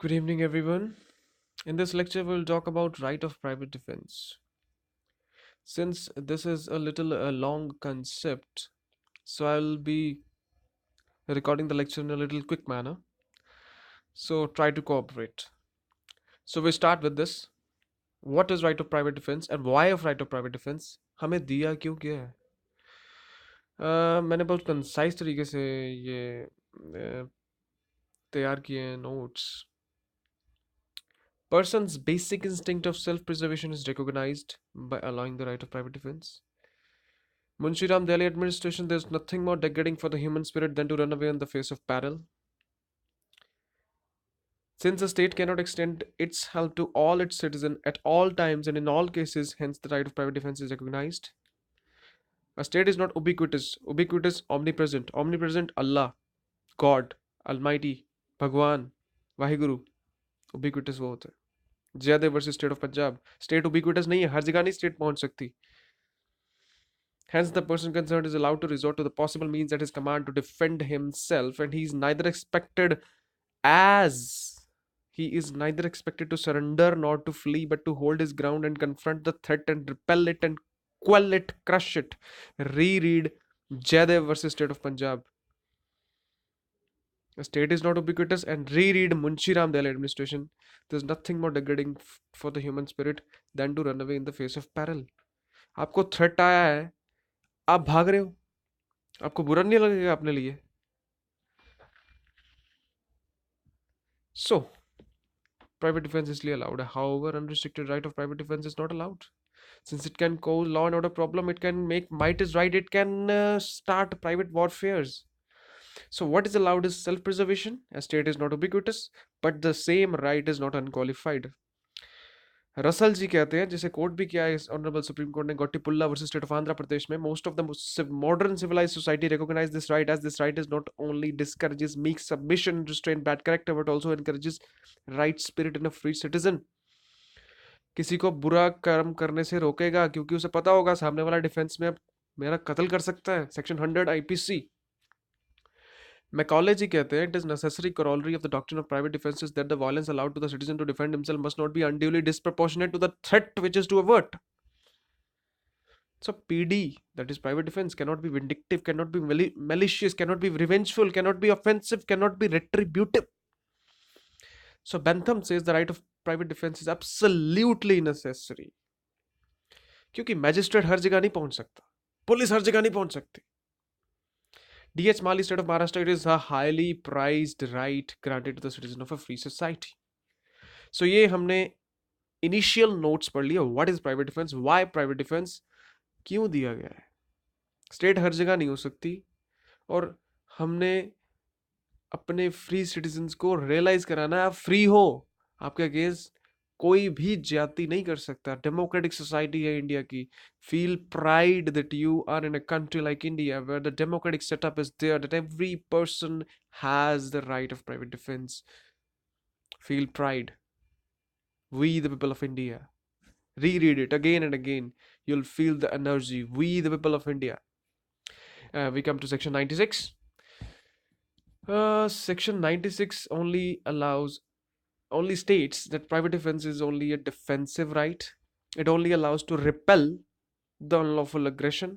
Good evening, everyone. In this lecture, we'll talk about right of private defense. Since this is a little long concept, so I'll be recording the lecture in a little quick manner. So try to cooperate. So we start with this. What is right of private defense and why of right of private defense? हमें दिया क्यों गया है? मैंने बहुत concise तरीके से ये तैयार किए हैं notes. Person's basic instinct of self-preservation is recognized by allowing the right of private defense. Munshiram Delhi administration, there's nothing more degrading for the human spirit than to run away in the face of peril. Since the state cannot extend its help to all its citizens at all times and in all cases, hence the right of private defense is recognized. A state is not ubiquitous, ubiquitous, omnipresent. Omnipresent, Allah, God, Almighty, Bhagwan, Vaheguru. Ubiquitous वो होता है. Jaidev versus state of Punjab. State ubiquitous नहीं है, हर जगह नहीं state पहुंच सकती. Hence, the person concerned is allowed to resort to the possible means at his command to defend himself, and he is neither expected to surrender nor to flee, but to hold his ground and confront the threat and repel it and quell it, crush it. Reread Jaidev versus State of Punjab. The state is not ubiquitous, and reread Munshi Ram Dayal administration. There's nothing more degrading for the human spirit than to run away in the face of peril. आपको threat आया है, आप भाग रहे हो, आपको बुरा नहीं लगेगा अपने लिए. So, private defense is allowed. However, unrestricted right of private defense is not allowed. Since it can cause law and order problem, it can make might is right, it can start private warfares. So what is allowed is self-preservation. A state is not ubiquitous, but the same right is not unqualified. Russell ji कहते हैं, जिसे court भी किया है honourable supreme court ने Gottipulla versus state of Andhra Pradesh में, most of the modern civilised society recognise this right as this right is not only discourages meek submission restrain bad character but also encourages right spirit in a free citizen. किसी को बुरा कर्म करने से रोकेगा क्योंकि उसे पता होगा सामने वाला डिफेंस में मेरा कत्ल कर सकता है. Section 100 IPC. Macaulay कहते हैं, it is necessary corollary of the doctrine of private defense is that the violence allowed to the citizen to defend himself must not be unduly disproportionate to the threat which is to avert. So PD, that is private defense, cannot be vindictive, cannot be malicious, cannot be revengeful, cannot be offensive, cannot be retributive. So Bentham says the right of private defense is absolutely necessary. क्योंकि magistrate हर जगह नहीं पहुंच सकता, police हर जगह नहीं पहुंच सकती. D.H. Mali, State of Maharashtra, it is a highly prized right granted to the citizen of a free society. So ये हमने initial notes पढ़ लिया. What is private defense? Why private defense? क्यों दिया गया है? स्टेट हर जगह नहीं हो सकती, और हमने अपने फ्री सिटीजन्स को रियलाइज कराना है आप फ्री हो, आपके अगेंस्ट कोई भी ज्यादती नहीं कर सकता. डेमोक्रेटिक सोसाइटी है इंडिया की. Feel pride that you are in a country like India where the democratic setup is there, that every person has the right of private defence. Feel pride. We the people of India. Reread it again and again. You'll feel the energy. We the people of India. We come to section 96. Section 96 only states that private defense is only a defensive right. It only allows to repel the unlawful aggression,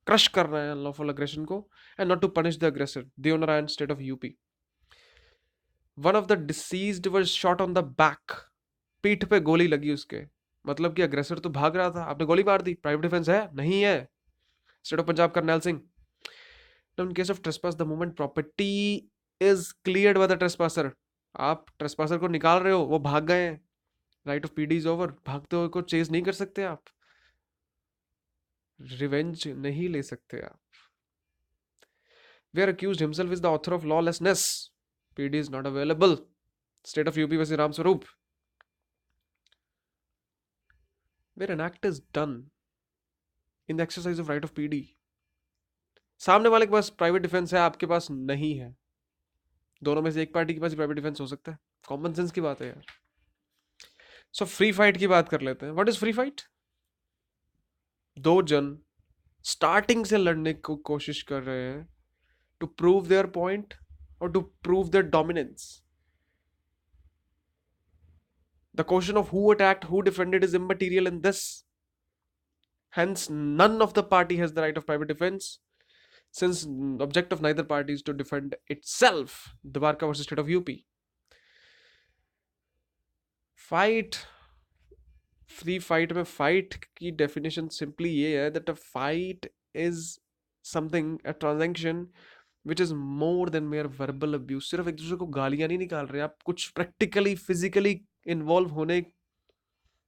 crush करना है unlawful aggression को, and not to punish the aggressor. Deonarayan, state of UP. One of the deceased was shot on the back. पीठ पे गोली लगी उसके, मतलब कि अग्रेसर तो भाग रहा था, आपने गोली मार दी. प्राइवेट डिफेंस है? नहीं है. State of Punjab Karnail Singh. Now, in case of trespass, the moment property is cleared by the trespasser, आप ट्रेसपासर को निकाल रहे हो, वो भाग गए हैं, right of PD is over. भागते हुए को चेज नहीं कर सकते आप, रिवेंज नहीं ले सकते आप. Where accused himself is the author of lawlessness, PD is not available. State of UP versus Ram Swaroop. Where an act is done in the exercise of right of PD, सामने वाले के पास private defence है, आपके पास नहीं है, दोनों में से एक पार्टी के पास प्राइवेट डिफेंस हो सकता है. कॉमन सेंस की बात है यार. सो फ्री फाइट की बात कर लेते हैं. What is free fight? दो जन स्टार्टिंग से लड़ने को कोशिश कर रहे हैं टू प्रूव देयर पॉइंट और to prove their dominance. The question of who attacked, who defended is immaterial in this. Hence, none of the party has the right of private defense, since the object of neither party is to defend itself. Dwarka versus State of UP. Fight, free fight में fight की definition simply ये है that a fight is something, a transaction which is more than mere verbal abuse. सिर्फ एक दूसरे को गालियां नहीं निकाल रहे, आप कुछ प्रैक्टिकली फिजिकली इन्वॉल्व होने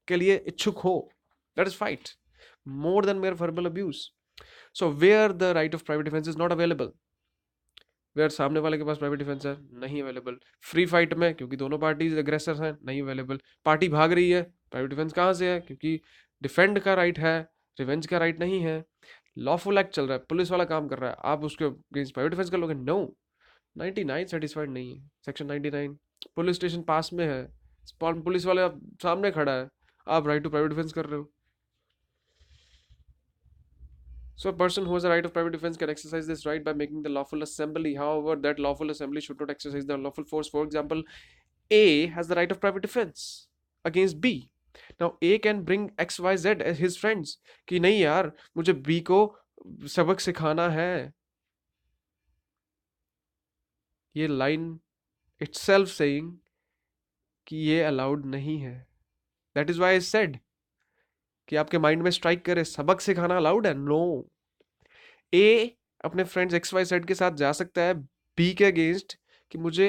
के लिए इच्छुक हो. That is fight, more than mere verbal abuse. So where the right of private defence is not available, where सामने वाले के पास प्राइवेट डिफेंस है, नहीं अवेलेबल. फ्री फाइट में क्योंकि दोनों पार्टीज एग्रेसर हैं, नहीं अवेलेबल. पार्टी भाग रही है, प्राइवेट डिफेंस कहाँ से है, क्योंकि डिफेंड का राइट है, रिवेंज का राइट नहीं है. लॉफुल एक्ट चल रहा है, पुलिस वाला काम कर रहा है, आप उसके अगेंस्ट प्राइवेट डिफेंस कर लोगे? नो. 99 सेटिस्फाइड नहीं है. सेक्शन 99, पुलिस स्टेशन पास में है, पुलिस वाले सामने खड़ा है, आप राइट टू प्राइवेट डिफेंस कर रहे हो. So a person who has a right of private defense can exercise this right by making the lawful assembly. However, that lawful assembly should not exercise the unlawful force. For example, A has the right of private defense against B. Now A can bring XYZ as his friends कि नहीं यार मुझे B को सबक सिखाना है. ये line itself saying कि ये allowed नहीं है. That is why I said कि आपके माइंड में स्ट्राइक करे सबक सिखाना अलाउड है. नो. ए अपने फ्रेंड्स XYZ के साथ जा सकता है बी के अगेंस्ट कि मुझे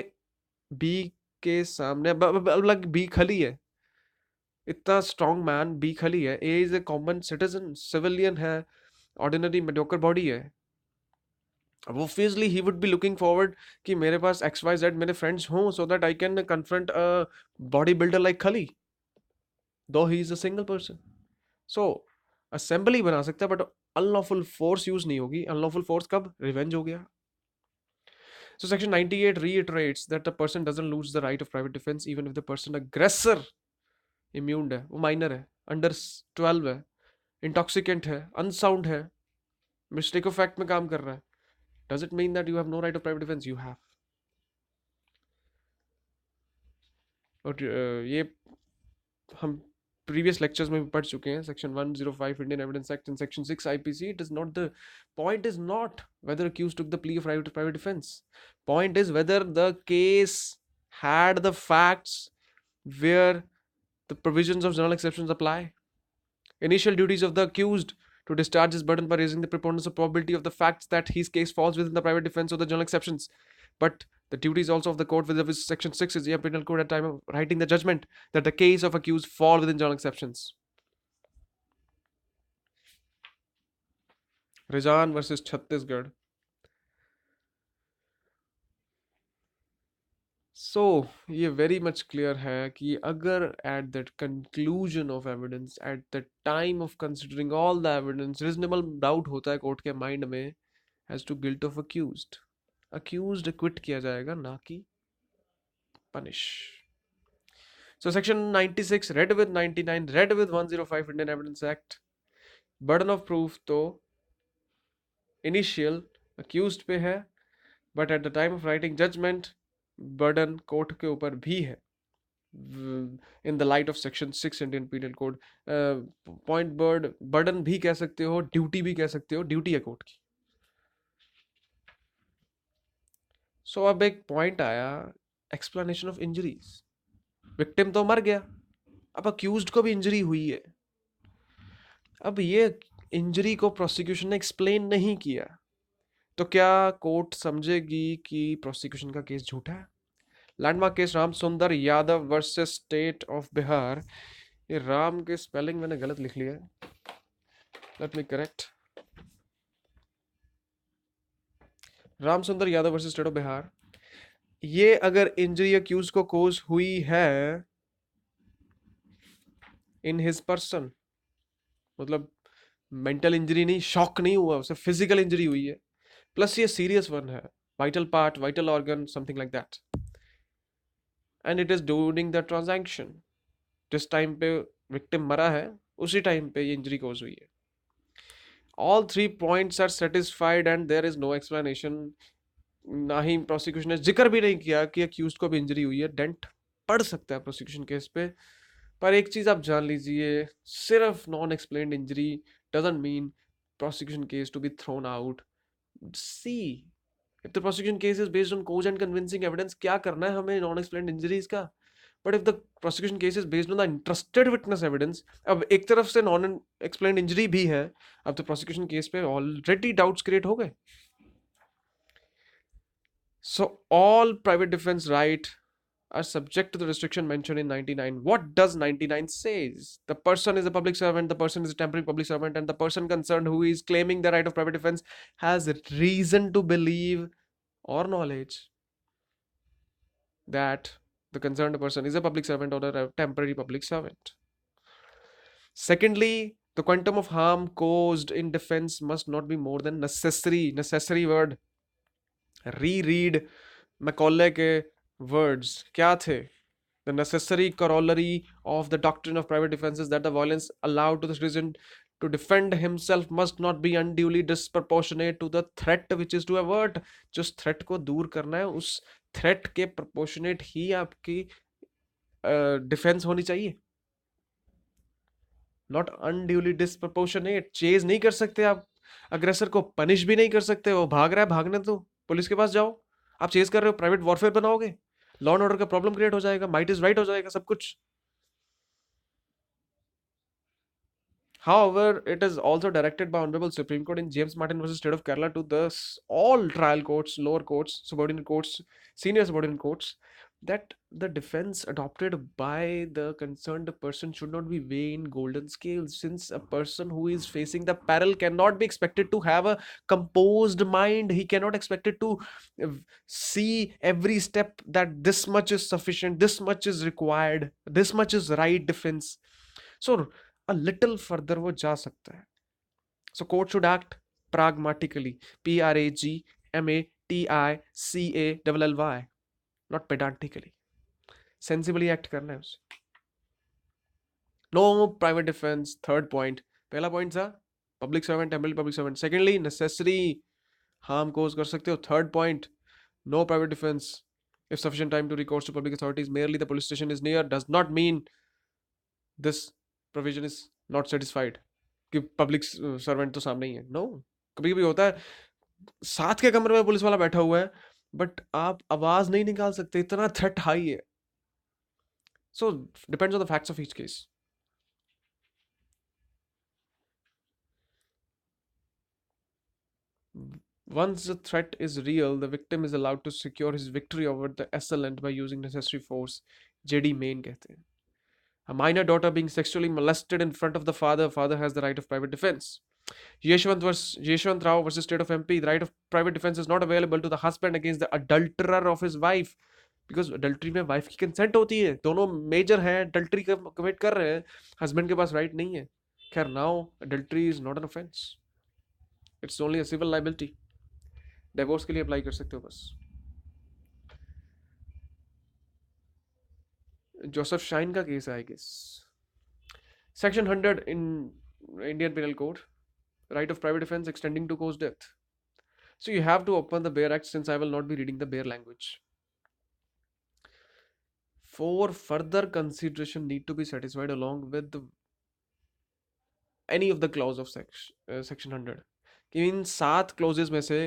बी के सामने, अलग बी खली है, इतना स्ट्रॉन्ग मैन बी खली है. A is a common citizen, civilian है, ऑर्डिनरी मेडियोकर बॉडी है. अब obviously he would be looking forward कि मेरे पास XYZ मेरे फ्रेंड्स हों so that I can confront a body builder like Khali, though he is a single person. So assembly बना सकता है बट अनलॉफुल फोर्स यूज नहीं होगी. अनलॉफुल फोर्स कब? रिवेंज हो गया. So section 98 reiterates that the person doesn't lose the right of private defense even if the person aggressor immune है, वो minor है, under 12 है, intoxicant है, unsound है, mistake of fact में काम कर रहा है. Does it mean that you have no right of private defense? You have. और ये हम previous lectures में भी पढ़ चुके हैं. Section 105 Indian Evidence Act and Section 6 IPC. It is not the point is not whether accused took the plea of right to private defense. Point is whether the case had the facts where the provisions of general exceptions apply. Initial duties of the accused to discharge his burden by raising the preponderance of probability of the facts that his case falls within the private defense or the general exceptions. But the duties also of the court with which Section 6 is the penal code at time of writing the judgment that the case of accused fall within general exceptions. Rizan versus Chhattisgarh. So ये very much clear है कि अगर at the conclusion of evidence, at the time of considering all the evidence, reasonable doubt होता है court के mind में as to guilt of accused, accused acquit किया जाएगा ना कि punish. So section 96 read with 99 read with 105 Indian Evidence Act. burden of proof तो initial accused पे है but at the time of writing judgment burden court के ऊपर भी है in the light of section 6 Indian Penal Code. point burden भी कह सकते हो, ड्यूटी भी कह सकते हो, ड्यूटी है कोर्ट की. सो अब एक पॉइंट आया एक्सप्लेनेशन ऑफ इंजरीज. विक्टिम तो मर गया, अब अक्यूज्ड को भी इंजरी हुई है. अब ये इंजरी को प्रोसिक्यूशन ने एक्सप्लेन नहीं किया तो क्या कोर्ट समझेगी कि प्रोसिक्यूशन का केस झूठा है? Landmark case Ram Sundar Yadav versus state of Bihar. ये राम के स्पेलिंग मैंने गलत लिख लिया है, let me correct. Ram Sundar Yadav versus state of Bihar. ये अगर इंजरी अक्यूज को कोज हुई है इन हिज पर्सन, मतलब मेंटल इंजरी नहीं, शॉक नहीं हुआ, उसे फिजिकल इंजरी हुई है, प्लस ये सीरियस वन है, vital part, vital organ, something like that, and it is during the transaction. जिस टाइम पे विक्टिम मरा है उसी टाइम पे ये इंजरी कोज हुई है. All 3 points are satisfied and there is no explanation. ना ही प्रोसिक्यूशन ने जिक्र भी नहीं किया कि अक्यूज्ड को भी इंजरी हुई है. डेंट पड़ सकता है प्रोसिक्यूशन केस पे, पर एक चीज आप जान लीजिए, सिर्फ non explained injury doesn't mean prosecution case to be thrown out. See, if the prosecution case is based on cogent convincing evidence, क्या करना है हमें नॉन एक्सप्लेन्ड इंजरीज का? But if the prosecution case is based on the interested witness evidence, अब एक तरफ से non explained injury भी है, अब तो प्रोसिक्यूशन केस पे ऑलरेडी डाउट्स क्रिएट हो गए. So all private defense right are subject to the restriction mentioned in 99. What does 99 says? The person is a public servant, the person is a temporary public servant, and the person concerned who is claiming the right of private defense has reason to believe or knowledge that the concerned person is a public servant or a temporary public servant. Secondly, the quantum of harm caused in defense must not be more than necessary. Necessary word, reread Macaulay के words क्या थे? The necessary corollary of the doctrine of private defense is that the violence allowed to the citizen to defend himself must not be unduly disproportionate to the threat which is to avert. जिस threat को दूर करना है, उस threat के proportionate ही आपकी defense होनी चाहिए. Not unduly disproportionate. चेज नहीं कर सकते आप, अग्रेसर को पनिश भी नहीं कर सकते, वो भाग रहा है, भागने दो, पुलिस के पास जाओ. आप चेज कर रहे हो, प्राइवेट वॉरफेयर बनाओगे, लॉ एंड ऑर्डर का प्रॉब्लम क्रिएट हो जाएगा, माइट इज राइट हो जाएगा, सब कुछ. However, it is also directed by Honorable Supreme Court in James Martin versus State of Kerala to the all trial courts, lower courts, subordinate courts, senior subordinate courts, that the defense adopted by the concerned person should not be weighed in golden scales, since a person who is facing the peril cannot be expected to have a composed mind. He cannot expected to see every step that this much is sufficient, this much is required, this much is right defense. So a little further वो जा सकता है. So court should act pragmatically, pragmatically, not pedantically. Sensibly act करना है उसे. No private defense. Third point. पहला point था public servant, temporary public servant. Secondly, necessary harm cause कर सकते हो. Third point, no private defense. If sufficient time to recourse to public authorities, merely the police station is near, does not mean this provision is not satisfied कि public servant तो सामने ही है. No, कभी कभी होता है साथ के कमरे में पुलिस वाला बैठा हुआ है, बट आप आवाज नहीं निकाल सकते, इतना थ्रेट हाई है. So depends on the facts of each case. Once the threat is real, the victim is allowed to secure his victory over the assailant by using necessary force. JD Main कहते हैं. A minor daughter being sexually molested in front of the father has the right of private defense. Yeshwant Rao versus State of MP, the right of private defense is not available to the husband against the adulterer of his wife, because adultery में wife की consent होती है, दोनों major हैं, adultery commit कर रहे हैं, husband के पास right नहीं है. खैर, now adultery is not an offense, it's only a civil liability. Divorce के लिए apply कर सकते हो बस. जोसेफ शाइन का केस है, I guess. Section 100 in Indian penal code, right of private defense extending to cause death. So you have to open the Bear Act, since I will not be reading the Bear language. For further consideration need to be satisfied along with any of the clause of section 100. In 7 clauses में से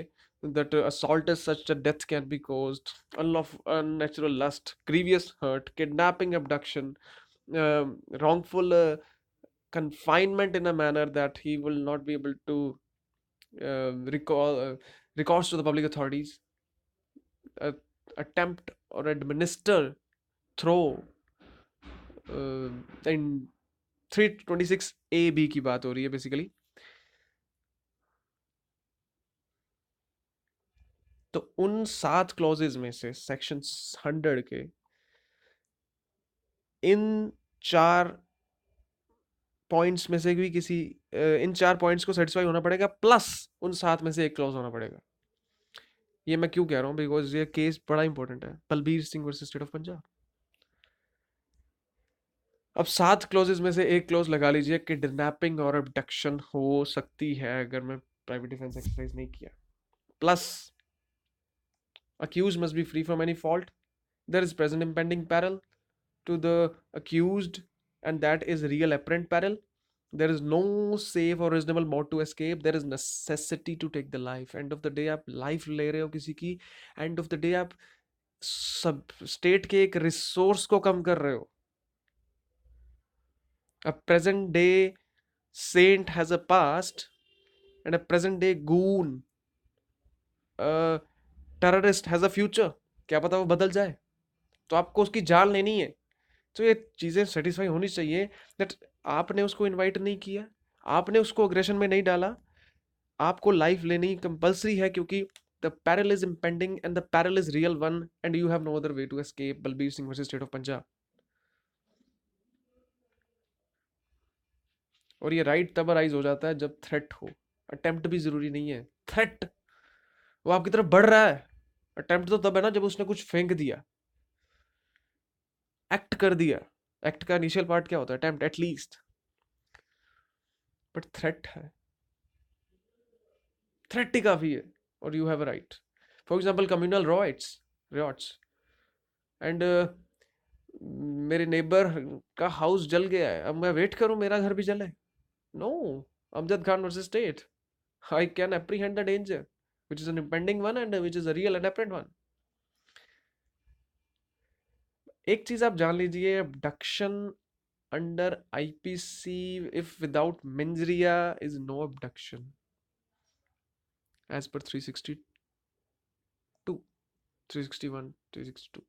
that assault is such that death can be caused, unlawful, unnatural lust, grievous hurt, kidnapping, abduction, wrongful confinement in a manner that he will not be able to recourse to the public authorities, attempt or administer, throw, in 326 AB की बात हो रही है basically. तो उन 7 clauses में से section 100 के इन 4 पॉइंट्स में से भी किसी इन 4 पॉइंट्स को सेटिस्फाई होना पड़ेगा, प्लस उन 7 में से एक क्लॉज होना पड़ेगा. ये मैं क्यों कह रहा हूँ, बिकॉज ये केस बड़ा इंपॉर्टेंट है, Balbir Singh versus state of Punjab. अब 7 क्लॉजेज में से एक क्लॉज लगा लीजिए कि किडनैपिंग और अबडक्शन हो सकती है अगर मैं प्राइवेट डिफेंस एक्सरसाइज नहीं किया, plus accused must be free from any fault, there is present impending peril to the accused and that is real apparent peril. There is no safe or reasonable mode to escape. There is necessity to take the life. End of the day आप life ले रहे हो किसी की. End of the day आप सब state के एक रिसोर्स को कम कर रहे हो. A present day saint has a past and a present day goon, a terrorist has a future. क्या पता वो बदल जाए. तो आपको उसकी जान लेनी है. तो ये चीज़ें सेटिस्फाई होनी चाहिए दैट आपने उसको इनवाइट नहीं किया, आपने उसको अग्रेशन में नहीं डाला, आपको लाइफ लेनी कंपल्सरी है क्योंकि the peril is impending and the peril is real one and you have no other way to escape. Balbir Singh versus state of Punjab. और ये राइट तब अराइज हो जाता है जब थ्रेट हो. अटेम्प्ट भी जरूरी नहीं है. थ्रेट वो आपकी तरफ बढ़ रहा है. अटेम्प्ट तो तब है ना जब उसने कुछ फेंक दिया, एक्ट कर दिया. एक्ट का इनिशियल पार्ट क्या होता है? Attempt at least. बट थ्रेट है, थ्रेट ही काफी है और you have a right. For example communal rots and मेरे नेबर का हाउस जल गया है, अब मैं वेट करूं मेरा घर भी जले? No. Amjad Khan versus state. I can apprehend the danger which is an impending one and which is a real and apparent one. एक चीज आप जान लीजिए, abduction under IPC if without mens rea is no abduction as per 362, 361, 362.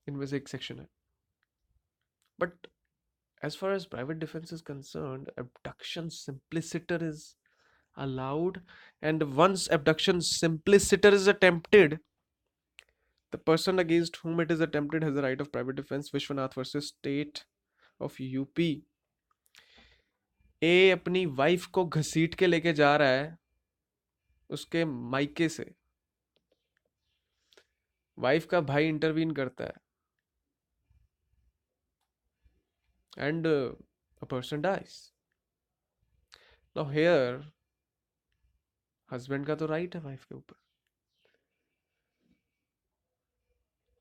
इनमें से एक section है. But as far as private defense is concerned, abduction simpliciter is allowed, and once abduction simpliciter is attempted, the person against whom it is attempted has the right of private defense. Vishwanath versus State of UP. ए अपनी wife को घसीट के लेके जा रहा है उसके मायके से. वाइफ का भाई इंटरवीन करता है and a person dies. Now here husband का तो राइट है वाइफ के ऊपर,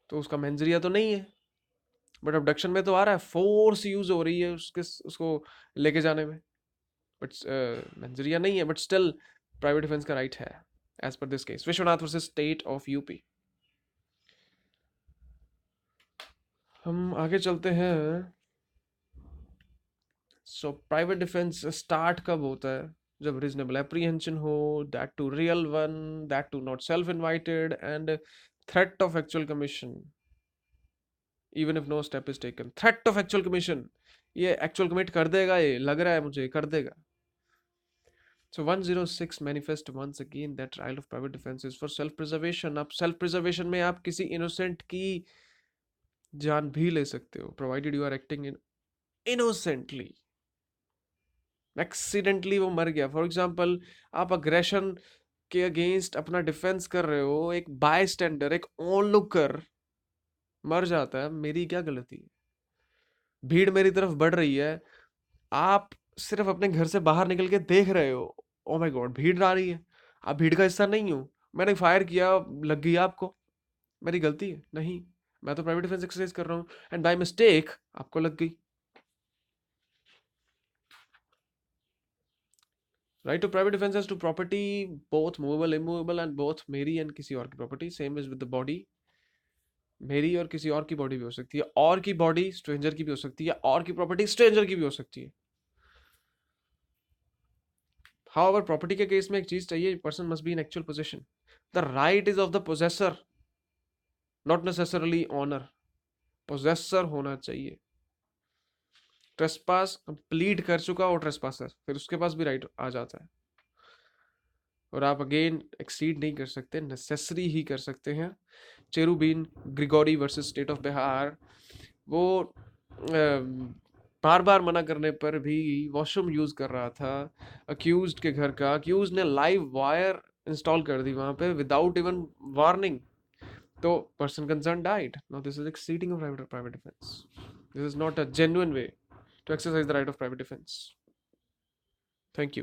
तो उसका मेंजरिया तो नहीं है. बट अबडक्शन में तो आ रहा है, फोर्स यूज हो रही है उसको लेके जाने में. बट मेंजरिया नहीं है, बट स्टिल प्राइवेट डिफेंस का राइट है as per this case. Vishwanath versus state of UP. हम आगे चलते हैं. सो प्राइवेट डिफेंस स्टार्ट कब होता है? जब रीजनेबल एप्रीहेंशन हो, that too real one, that too not self invited, and threat of actual commission even if no step is taken. Threat of actual commission. ये actual commit कर देगा, ये लग रहा है मुझे कर देगा. So 106 manifest once again that trial of private defense is for self preservation. आप self preservation में आप किसी innocent की जान भी ले सकते हो provided you are acting innocently. Accidentally वो मर गया. For example, आप aggression के against अपना defense कर रहे हो, एक bystander, एक onlooker मर जाता है, मेरी क्या गलती है? भीड़ मेरी तरफ बढ़ रही है, आप सिर्फ अपने घर से बाहर निकल के देख रहे हो, ओ माय गॉड भीड़ आ रही है, आप भीड़ का हिस्सा नहीं हो, मैंने फायर किया, लग गई आपको, मेरी गलती है? नहीं, मैं तो प्राइवेट डिफेंस एक्सरसाइज कर रहा हूँ एंड बाय मिस्टेक आपको लग गई. Right to private defence as to property both movable immovable and both मेरी एंड किसी और की property. Same is with the body. मेरी और किसी और की बॉडी भी हो सकती है, और की बॉडी स्ट्रेंजर की भी हो सकती है, और की प्रॉपर्टी स्ट्रेंजर की भी हो सकती है. However, प्रॉपर्टी के केस में एक चीज चाहिए, person must be in actual position. The right is of the possessor, not necessarily owner. Possessor होना चाहिए. ट्रेसपास कंप्लीट कर चुका हो ट्रेसपासर, फिर उसके पास भी राइट आ जाता है. और आप अगेन एक्सीड नहीं कर सकते, नेसेसरी ही कर सकते हैं. Cherubin Gregory versus state of Bihar. वो बार बार मना करने पर भी वॉशरूम यूज कर रहा था अक्यूज्ड के घर का. अक्यूज्ड ने लाइव वायर इंस्टॉल कर दी वहां पे विदाउट इवन वार्निंग, तो person concern died. Now this is exceeding of private defence. This is not a genuine way to exercise the right of private defense. Thank you.